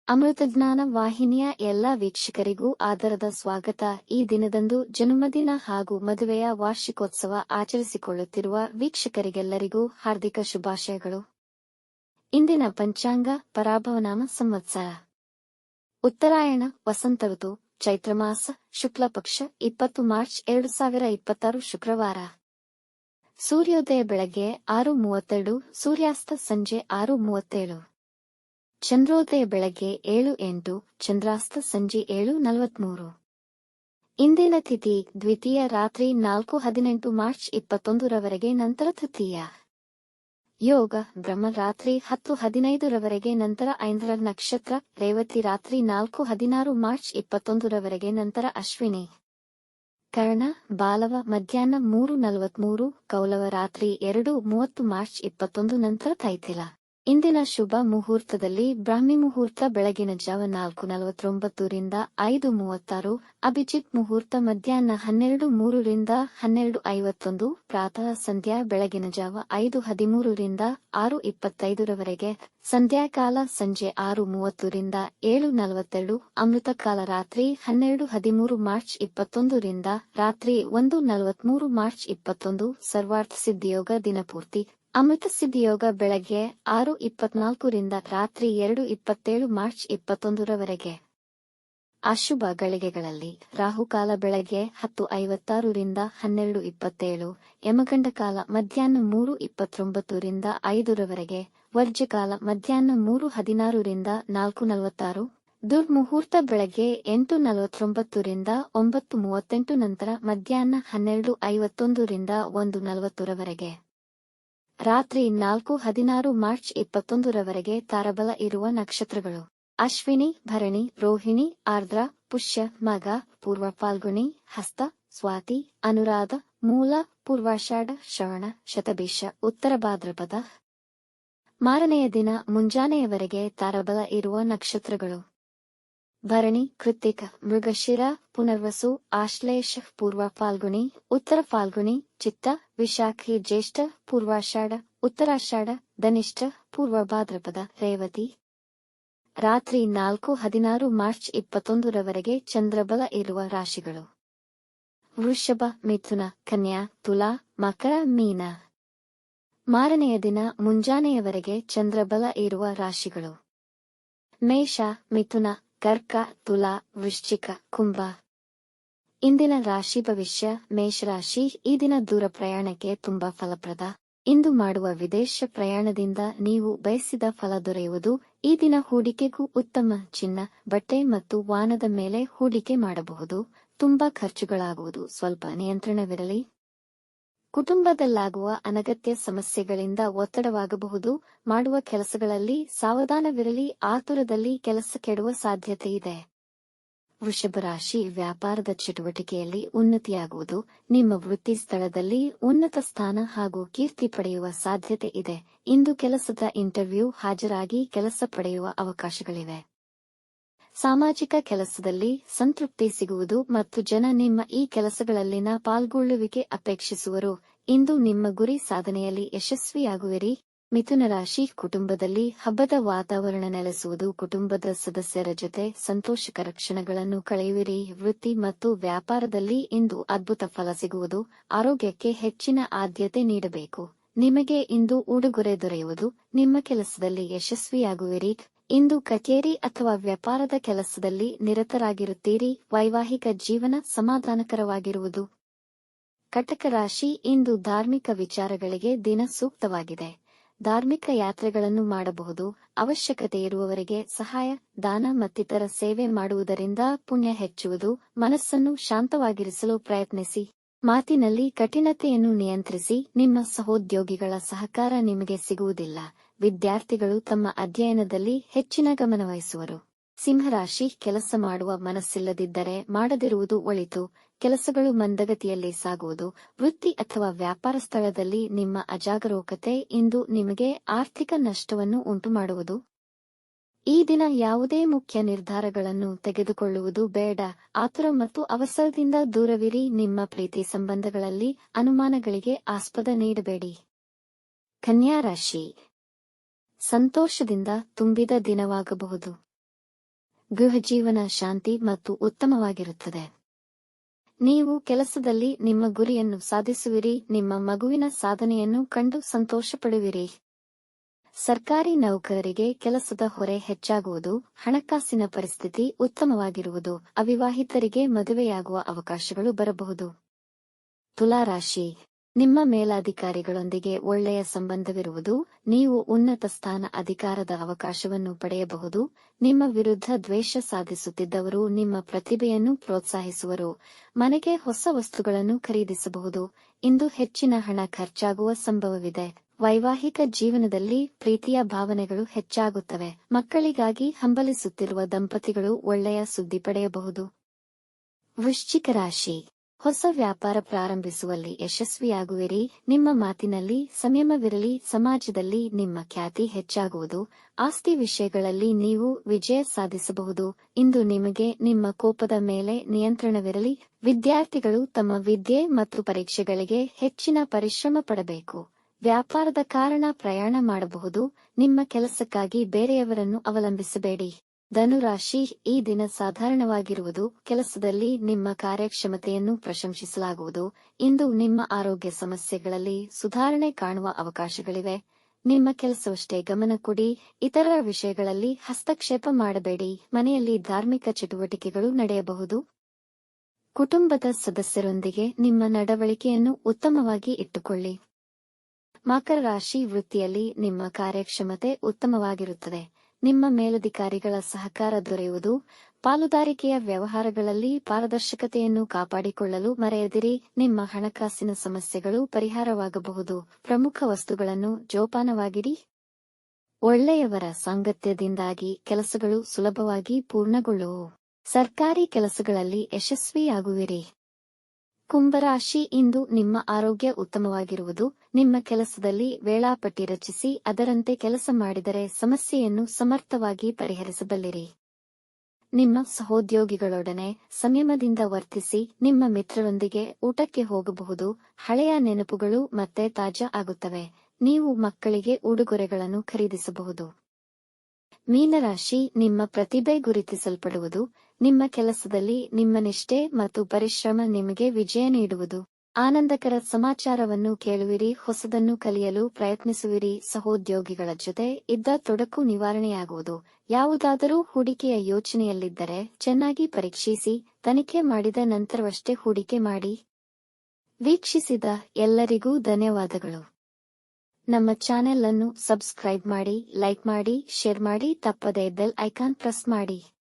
ಅಮೃತಜ್ಞಾನ ವಾಹಿನಿಯ ಎಲ್ಲ ವೀಕ್ಷಕರಿಗೂ ಆದರದ ಸ್ವಾಗತ. ಈ ದಿನದಂದು ಜನ್ಮದಿನ ಹಾಗೂ ಮದುವೆಯ ವಾರ್ಷಿಕೋತ್ಸವ ಆಚರಿಸಿಕೊಳ್ಳುತ್ತಿರುವ ವೀಕ್ಷಕರಿಗೆಲ್ಲರಿಗೂ ಹಾರ್ದಿಕ ಶುಭಾಶಯಗಳು. ಇಂದಿನ ಪಂಚಾಂಗ ಪರಾಭವನಾಮ ಸಂವತ್ಸರ ಉತ್ತರಾಯಣ ವಸಂತ ಋತು ಚೈತ್ರಮಾಸ ಶುಕ್ಲಪಕ್ಷ 20 ಮಾರ್ಚ್ 2026 ಶುಕ್ರವಾರ. ಸೂರ್ಯೋದಯ ಬೆಳಗ್ಗೆ 6:32, ಸೂರ್ಯಾಸ್ತ ಸಂಜೆ 6:37. ಚಂದ್ರೋದಯ ಬೆಳಗ್ಗೆ 7:08, ಚಂದ್ರಾಸ್ತ ಸಂಜೆ 7:43. ಇಂದಿನ ತಿಥಿ ದ್ವಿತೀಯ ರಾತ್ರಿ 4:18 ಮಾರ್ಚ್ 21 ರವರೆಗೆ, ನಂತರ ತೃತೀಯ. ಯೋಗ ಬ್ರಹ್ಮ ರಾತ್ರಿ 10:15 ರವರೆಗೆ, ನಂತರ ಐಂದ್ರ ನಕ್ಷತ್ರ ರೇವತಿ ರಾತ್ರಿ 4:16 ಮಾರ್ಚ್ 21 ರವರೆಗೆ, ನಂತರ ಅಶ್ವಿನಿ. ಕರ್ಣ ಬಾಲವ ಮಧ್ಯಾಹ್ನ 3:43, ಕೌಲವ ರಾತ್ರಿ 2:30 ಮಾರ್ಚ್ 21, ನಂತರ ತೈತಿಲ. ಇಂದಿನ ಶುಭ ಮುಹೂರ್ತದಲ್ಲಿ ಬ್ರಾಹ್ಮಿ ಮುಹೂರ್ತ ಬೆಳಗಿನ ಜಾವ 4:49 ರಿಂದ 5:36, ಅಭಿಜಿತ್ ಮುಹೂರ್ತ ಮಧ್ಯಾಹ್ನ 12:03 ರಿಂದ 12:51, ಪ್ರಾತಃ ಸಂಧ್ಯಾ ಬೆಳಗಿನ ಜಾವ 5:13 ರಿಂದ 6:25 ರವರೆಗೆ, ಸಂಧ್ಯಾಕಾಲ ಸಂಜೆ 6:30 ರಿಂದ 7:42, ಅಮೃತಕಾಲ ರಾತ್ರಿ 12:13 ಮಾರ್ಚ್ 21 ರಿಂದ ರಾತ್ರಿ 1:43 ಮಾರ್ಚ್ 21. ಸರ್ವಾರ್ಥ ಸಿದ್ಧಿಯೋಗ ದಿನಪೂರ್ತಿ ಅಮೃತ ಸಿದ್ಧಿಯೋಗ ಬೆಳಗ್ಗೆ 6:24 ರಿಂದ ರಾತ್ರಿ 2:27 ಮಾರ್ಚ್ 21 ರವರೆಗೆ. ಅಶುಭ ಗಳಿಗೆಗಳಲ್ಲಿ ರಾಹುಕಾಲ ಬೆಳಗ್ಗೆ 10:56 ರಿಂದ 12:27, ಯಮಗಂಡ ಕಾಲ ಮಧ್ಯಾಹ್ನ 3:29 ರಿಂದ 5 ರವರೆಗೆ, ವರ್ಜ್ಯಕಾಲ ಮಧ್ಯಾಹ್ನ 3:16 ರಿಂದ 4:46, ದುರ್ಮುಹೂರ್ತ ಬೆಳಗ್ಗೆ 8:49 ರಿಂದ 9:38, ನಂತರ ಮಧ್ಯಾಹ್ನ 12:51 ರಿಂದ 1:40 ರವರೆಗೆ. ರಾತ್ರಿ 4:16 ಮಾರ್ಚ್ 21 ರವರೆಗೆ ತಾರಬಲ ಇರುವ ನಕ್ಷತ್ರಗಳು: ಅಶ್ವಿನಿ, ಭರಣಿ, ರೋಹಿಣಿ, ಆರ್ದ್ರ, ಪುಷ್ಯ, ಮಗ, ಪೂರ್ವ ಫಾಲ್ಗುಣಿ, ಹಸ್ತ, ಸ್ವಾತಿ, ಅನುರಾಧ, ಮೂಲ, ಪೂರ್ವಾಷಾಢ, ಶ್ರವಣ, ಶತಭಿಷ, ಉತ್ತರ ಭಾದ್ರಪದ. ಮಾರನೆಯ ದಿನ ಮುಂಜಾನೆಯವರೆಗೆ ತಾರಬಲ ಇರುವ ನಕ್ಷತ್ರಗಳು: ಭರಣಿ, ಕೃತ್ತಿಕ, ಮೃಗಶಿರ, ಪುನರ್ವಸು, ಆಶ್ಲೇಷ, ಪೂರ್ವ ಫಾಲ್ಗುಣಿ, ಉತ್ತರ ಫಾಲ್ಗುಣಿ, ಚಿತ್ತ, ವಿಶಾಖಿ, ಜ್ಯೇಷ್ಠ, ಪೂರ್ವಾಷಾಢ, ಉತ್ತರಾಷಾಢ, ಧನಿಷ್ಠ, ಪೂರ್ವ ಭಾದ್ರಪದ, ರೇವತಿ. ರಾತ್ರಿ 4:16 ಮಾರ್ಚ್ 21 ರವರೆಗೆ ಚಂದ್ರಬಲ ಇರುವ ರಾಶಿಗಳು: ವೃಷಭ, ಮಿಥುನ, ಕನ್ಯಾ, ತುಲಾ, ಮಕರ, ಮೀನ. ಮಾರನೆಯ ದಿನ ಮುಂಜಾನೆಯವರೆಗೆ ಚಂದ್ರಬಲ ಇರುವ ರಾಶಿಗಳು: ಮೇಷ, ಮಿಥುನ, ಕರ್ಕ, ತುಲಾ, ವೃಶ್ಚಿಕ, ಕುಂಭ. ಇಂದಿನ ರಾಶಿ ಭವಿಷ್ಯ: ಮೇಷರಾಶಿ, ಈ ದಿನ ದೂರ ಪ್ರಯಾಣಕ್ಕೆ ತುಂಬಾ ಫಲಪ್ರದ. ಇಂದು ಮಾಡುವ ವಿದೇಶ ಪ್ರಯಾಣದಿಂದ ನೀವು ಬಯಸಿದ ಫಲ ದೊರೆಯುವುದು. ಈ ದಿನ ಹೂಡಿಕೆಗೂ ಉತ್ತಮ. ಚಿನ್ನ, ಬಟ್ಟೆ ಮತ್ತು ವಾಹನದ ಮೇಲೆ ಹೂಡಿಕೆ ಮಾಡಬಹುದು. ತುಂಬಾ ಖರ್ಚುಗಳಾಗುವುದು, ಸ್ವಲ್ಪ ನಿಯಂತ್ರಣವಿರಲಿ. ಕುಟುಂಬದಲ್ಲಾಗುವ ಅನಗತ್ಯ ಸಮಸ್ಯೆಗಳಿಂದ ಒತ್ತಡವಾಗಬಹುದು. ಮಾಡುವ ಕೆಲಸಗಳಲ್ಲಿ ಸಾವಧಾನವಿರಲಿ, ಆತುರದಲ್ಲಿ ಕೆಲಸ ಕೆಡುವ ಸಾಧ್ಯತೆ ಇದೆ. ವೃಷಭ ರಾಶಿ, ವ್ಯಾಪಾರದ ಚಟುವಟಿಕೆಯಲ್ಲಿ ಉನ್ನತಿಯಾಗುವುದು. ನಿಮ್ಮ ವೃತ್ತಿ ಸ್ಥಳದಲ್ಲಿ ಉನ್ನತ ಸ್ಥಾನ ಹಾಗೂ ಕೀರ್ತಿ ಪಡೆಯುವ ಸಾಧ್ಯತೆ ಇದೆ. ಇಂದು ಕೆಲಸದ ಇಂಟರ್ವ್ಯೂ ಹಾಜರಾಗಿ ಕೆಲಸ ಪಡೆಯುವ ಅವಕಾಶಗಳಿವೆ. ಸಾಮಾಜಿಕ ಕೆಲಸದಲ್ಲಿ ಸಂತೃಪ್ತಿ ಸಿಗುವುದು ಮತ್ತು ಜನ ನಿಮ್ಮ ಈ ಕೆಲಸಗಳಲ್ಲಿನ ಪಾಲ್ಗೊಳ್ಳುವಿಕೆ ಅಪೇಕ್ಷಿಸುವರು. ಇಂದು ನಿಮ್ಮ ಗುರಿ ಸಾಧನೆಯಲ್ಲಿ ಯಶಸ್ವಿಯಾಗುವಿರಿ. ಮಿಥುನ ರಾಶಿ, ಕುಟುಂಬದಲ್ಲಿ ಹಬ್ಬದ ವಾತಾವರಣ ನೆಲೆಸುವುದು. ಕುಟುಂಬದ ಸದಸ್ಯರ ಜೊತೆ ಸಂತೋಷಕರ ಕ್ಷಣಗಳನ್ನು ಕಳೆಯುವಿರಿ. ವೃತ್ತಿ ಮತ್ತು ವ್ಯಾಪಾರದಲ್ಲಿ ಇಂದು ಅದ್ಭುತ ಫಲ ಸಿಗುವುದು. ಆರೋಗ್ಯಕ್ಕೆ ಹೆಚ್ಚಿನ ಆದ್ಯತೆ ನೀಡಬೇಕು. ನಿಮಗೆ ಇಂದು ಉಡುಗೊರೆ ದೊರೆಯುವುದು. ನಿಮ್ಮ ಕೆಲಸದಲ್ಲಿ ಯಶಸ್ವಿಯಾಗುವಿರಿ. ಇಂದು ಕಚೇರಿ ಅಥವಾ ವ್ಯಾಪಾರದ ಕೆಲಸದಲ್ಲಿ ನಿರತರಾಗಿರುತ್ತೀರಿ. ವೈವಾಹಿಕ ಜೀವನ ಸಮಾಧಾನಕರವಾಗಿರುವುದು. ಕಟಕ ರಾಶಿ, ಇಂದು ಧಾರ್ಮಿಕ ವಿಚಾರಗಳಿಗೆ ದಿನ ಸೂಕ್ತವಾಗಿದೆ. ಧಾರ್ಮಿಕ ಯಾತ್ರೆಗಳನ್ನು ಮಾಡಬಹುದು. ಅವಶ್ಯಕತೆ ಇರುವವರಿಗೆ ಸಹಾಯ, ದಾನ ಮತ್ತಿತರ ಸೇವೆ ಮಾಡುವುದರಿಂದ ಪುಣ್ಯ ಹೆಚ್ಚುವುದು. ಮನಸ್ಸನ್ನು ಶಾಂತವಾಗಿರಿಸಲು ಪ್ರಯತ್ನಿಸಿ. ಮಾತಿನಲ್ಲಿ ಕಠಿಣತೆಯನ್ನು ನಿಯಂತ್ರಿಸಿ. ನಿಮ್ಮ ಸಹೋದ್ಯೋಗಿಗಳ ಸಹಕಾರ ನಿಮಗೆ ಸಿಗುವುದಿಲ್ಲ. ವಿದ್ಯಾರ್ಥಿಗಳು ತಮ್ಮ ಅಧ್ಯಯನದಲ್ಲಿ ಹೆಚ್ಚಿನ ಗಮನವಹಿಸುವರು. ಸಿಂಹರಾಶಿ, ಕೆಲಸ ಮಾಡುವ ಮನಸ್ಸಿಲ್ಲದಿದ್ದರೆ ಮಾಡದಿರುವುದು ಒಳಿತು. ಕೆಲಸಗಳು ಮಂದಗತಿಯಲ್ಲಿ ಸಾಗುವುದು. ವೃತ್ತಿ ಅಥವಾ ವ್ಯಾಪಾರ ಸ್ಥಳದಲ್ಲಿ ನಿಮ್ಮ ಅಜಾಗರೂಕತೆ ಇಂದು ನಿಮಗೆ ಆರ್ಥಿಕ ನಷ್ಟವನ್ನು ಉಂಟುಮಾಡುವುದು. ಈ ದಿನ ಯಾವುದೇ ಮುಖ್ಯ ನಿರ್ಧಾರಗಳನ್ನು ತೆಗೆದುಕೊಳ್ಳುವುದು ಬೇಡ. ಆತುರ ಮತ್ತು ಅವಸರದಿಂದ ದೂರವಿರಿ. ನಿಮ್ಮ ಪ್ರೀತಿ ಸಂಬಂಧಗಳಲ್ಲಿ ಅನುಮಾನಗಳಿಗೆ ಆಸ್ಪದ ನೀಡಬೇಡಿ. ಕನ್ಯಾ ರಾಶಿ, ಸಂತೋಷದಿಂದ ತುಂಬಿದ ದಿನವಾಗಬಹುದು. ಗೃಹಜೀವನ ಶಾಂತಿ ಮತ್ತು ಉತ್ತಮವಾಗಿರುತ್ತದೆ. ನೀವು ಕೆಲಸದಲ್ಲಿ ನಿಮ್ಮ ಗುರಿಯನ್ನು ಸಾಧಿಸುವಿರಿ, ನಿಮ್ಮ ಮಗುವಿನ ಸಾಧನೆಯನ್ನು ಕಂಡು ಸಂತೋಷಪಡುವಿರಿ. ಸರ್ಕಾರಿ ನೌಕರರಿಗೆ ಕೆಲಸದ ಹೊರೆ ಹೆಚ್ಚಾಗುವುದು, ಹಣಕಾಸಿನ ಪರಿಸ್ಥಿತಿ ಉತ್ತಮವಾಗಿರುವುದು, ಅವಿವಾಹಿತರಿಗೆ ಮದುವೆಯಾಗುವ ಅವಕಾಶಗಳು ಬರಬಹುದು. ತುಲಾರಾಶಿ, ನಿಮ್ಮ ಮೇಲಾಧಿಕಾರಿಗಳೊಂದಿಗೆ ಒಳ್ಳೆಯ ಸಂಬಂಧವಿರುವುದು, ನೀವು ಉನ್ನತ ಸ್ಥಾನ ಅಧಿಕಾರದ ಅವಕಾಶವನ್ನು ಪಡೆಯಬಹುದು. ನಿಮ್ಮ ವಿರುದ್ಧ ದ್ವೇಷ ಸಾಧಿಸುತ್ತಿದ್ದವರು ನಿಮ್ಮ ಪ್ರತಿಭೆಯನ್ನು ಪ್ರೋತ್ಸಾಹಿಸುವರು. ಮನೆಗೆ ಹೊಸ ವಸ್ತುಗಳನ್ನು ಖರೀದಿಸಬಹುದು. ಇಂದು ಹೆಚ್ಚಿನ ಹಣ ಖರ್ಚಾಗುವ ಸಂಭವವಿದೆ. ವೈವಾಹಿಕ ಜೀವನದಲ್ಲಿ ಪ್ರೀತಿಯ ಭಾವನೆಗಳು ಹೆಚ್ಚಾಗುತ್ತವೆ. ಮಕ್ಕಳಿಗಾಗಿ ಹಂಬಲಿಸುತ್ತಿರುವ ದಂಪತಿಗಳು ಒಳ್ಳೆಯ ಸುದ್ದಿ ಪಡೆಯಬಹುದು. ವೃಶ್ಚಿಕ ರಾಶಿ, ಹೊಸ ವ್ಯಾಪಾರ ಪ್ರಾರಂಭಿಸುವಲ್ಲಿ ಯಶಸ್ವಿಯಾಗುವಿರಿ. ನಿಮ್ಮ ಮಾತಿನಲ್ಲಿ ಸಂಯಮವಿರಲಿ. ಸಮಾಜದಲ್ಲಿ ನಿಮ್ಮ ಖ್ಯಾತಿ ಹೆಚ್ಚಾಗುವುದು. ಆಸ್ತಿ ವಿಷಯಗಳಲ್ಲಿ ನೀವು ವಿಜಯ ಸಾಧಿಸಬಹುದು. ಇಂದು ನಿಮಗೆ ನಿಮ್ಮ ಕೋಪದ ಮೇಲೆ ನಿಯಂತ್ರಣವಿರಲಿ. ವಿದ್ಯಾರ್ಥಿಗಳು ತಮ್ಮ ವಿದ್ಯೆ ಮತ್ತು ಪರೀಕ್ಷೆಗಳಿಗೆ ಹೆಚ್ಚಿನ ಪರಿಶ್ರಮ ಪಡಬೇಕು. ವ್ಯಾಪಾರದ ಕಾರಣ ಪ್ರಯಾಣ ಮಾಡಬಹುದು. ನಿಮ್ಮ ಕೆಲಸಕ್ಕಾಗಿ ಬೇರೆಯವರನ್ನು ಅವಲಂಬಿಸಬೇಡಿ. ಧನುರಾಶಿ, ಈ ದಿನ ಸಾಧಾರಣವಾಗಿರುವುದು. ಕೆಲಸದಲ್ಲಿ ನಿಮ್ಮ ಕಾರ್ಯಕ್ಷಮತೆಯನ್ನು ಪ್ರಶಂಸಿಸಲಾಗುವುದು. ಇಂದು ನಿಮ್ಮ ಆರೋಗ್ಯ ಸಮಸ್ಯೆಗಳಲ್ಲಿ ಸುಧಾರಣೆ ಕಾಣುವ ಅವಕಾಶಗಳಿವೆ. ನಿಮ್ಮ ಕೆಲಸವಷ್ಟೇ ಗಮನ ಕೊಡಿ, ಇತರರ ವಿಷಯಗಳಲ್ಲಿ ಹಸ್ತಕ್ಷೇಪ ಮಾಡಬೇಡಿ. ಮನೆಯಲ್ಲಿ ಧಾರ್ಮಿಕ ಚಟುವಟಿಕೆಗಳು ನಡೆಯಬಹುದು. ಕುಟುಂಬದ ಸದಸ್ಯರೊಂದಿಗೆ ನಿಮ್ಮ ನಡವಳಿಕೆಯನ್ನು ಉತ್ತಮವಾಗಿ ಇಟ್ಟುಕೊಳ್ಳಿ. ಮಕರ ರಾಶಿ, ವೃತ್ತಿಯಲ್ಲಿ ನಿಮ್ಮ ಕಾರ್ಯಕ್ಷಮತೆ ಉತ್ತಮವಾಗಿರುತ್ತದೆ. ನಿಮ್ಮ ಮೇಲಧಿಕಾರಿಗಳ ಸಹಕಾರ ದೊರೆಯುವುದು. ಪಾಲುದಾರಿಕೆಯ ವ್ಯವಹಾರಗಳಲ್ಲಿ ಪಾರದರ್ಶಕತೆಯನ್ನು ಕಾಪಾಡಿಕೊಳ್ಳಲು ಮರೆಯದಿರಿ. ನಿಮ್ಮ ಹಣಕಾಸಿನ ಸಮಸ್ಯೆಗಳು ಪರಿಹಾರವಾಗಬಹುದು. ಪ್ರಮುಖ ವಸ್ತುಗಳನ್ನು ಜೋಪಾನವಾಗಿಡಿ. ಒಳ್ಳೆಯವರ ಸಾಂಗತ್ಯದಿಂದಾಗಿ ಕೆಲಸಗಳು ಸುಲಭವಾಗಿ ಪೂರ್ಣಗೊಳ್ಳುವು. ಸರ್ಕಾರಿ ಕೆಲಸಗಳಲ್ಲಿ ಯಶಸ್ವಿಯಾಗುವಿರಿ. ಕುಂಭರಾಶಿ, ಇಂದು ನಿಮ್ಮ ಆರೋಗ್ಯ ಉತ್ತಮವಾಗಿರುವುದು. ನಿಮ್ಮ ಕೆಲಸದಲ್ಲಿ ವೇಳಾಪಟ್ಟಿ ರಚಿಸಿ ಅದರಂತೆ ಕೆಲಸ ಮಾಡಿದರೆ ಸಮಸ್ಯೆಯನ್ನು ಸಮರ್ಥವಾಗಿ ಪರಿಹರಿಸಬಲ್ಲಿರಿ. ನಿಮ್ಮ ಸಹೋದ್ಯೋಗಿಗಳೊಡನೆ ಸಂಯಮದಿಂದ ವರ್ತಿಸಿ. ನಿಮ್ಮ ಮಿತ್ರರೊಂದಿಗೆ ಊಟಕ್ಕೆ ಹೋಗಬಹುದು. ಹಳೆಯ ನೆನಪುಗಳು ಮತ್ತೆ ತಾಜಾ ಆಗುತ್ತವೆ. ನೀವು ಮಕ್ಕಳಿಗೆ ಉಡುಗೊರೆಗಳನ್ನು ಖರೀದಿಸಬಹುದು. ಮೀನರಾಶಿ, ನಿಮ್ಮ ಪ್ರತಿಭೆ ಗುರುತಿಸಲ್ಪಡುವುದು. ನಿಮ್ಮ ಕೆಲಸದಲ್ಲಿ ನಿಮ್ಮ ನಿಷ್ಠೆ ಮತ್ತು ಪರಿಶ್ರಮ ನಿಮಗೆ ವಿಜಯ ನೀಡುವುದು. ಆನಂದಕರ ಸಮಾಚಾರವನ್ನು ಕೇಳುವಿರಿ. ಹೊಸದನ್ನು ಕಲಿಯಲು ಪ್ರಯತ್ನಿಸುವಿರಿ. ಸಹೋದ್ಯೋಗಿಗಳ ಜೊತೆ ಇದ್ದ ತೊಡಕು ನಿವಾರಣೆಯಾಗುವುದು. ಯಾವುದಾದರೂ ಹೂಡಿಕೆಯ ಯೋಚನೆಯಲ್ಲಿದ್ದರೆ ಚೆನ್ನಾಗಿ ಪರೀಕ್ಷಿಸಿ. ತನಿಖೆ ಮಾಡಿದ ನಂತರವಷ್ಟೇ ಹೂಡಿಕೆ ಮಾಡಿ. ವೀಕ್ಷಿಸಿದ ಎಲ್ಲರಿಗೂ ಧನ್ಯವಾದಗಳು. ನಮ್ಮ ಚಾನೆಲ್ ಅನ್ನು ಸಬ್ಸ್ಕ್ರೈಬ್ ಮಾಡಿ, ಲೈಕ್ ಮಾಡಿ, ಶೇರ್ ಮಾಡಿ. ತಪ್ಪದೇ ಬೆಲ್ ಐಕಾನ್ ಪ್ರೆಸ್ ಮಾಡಿ.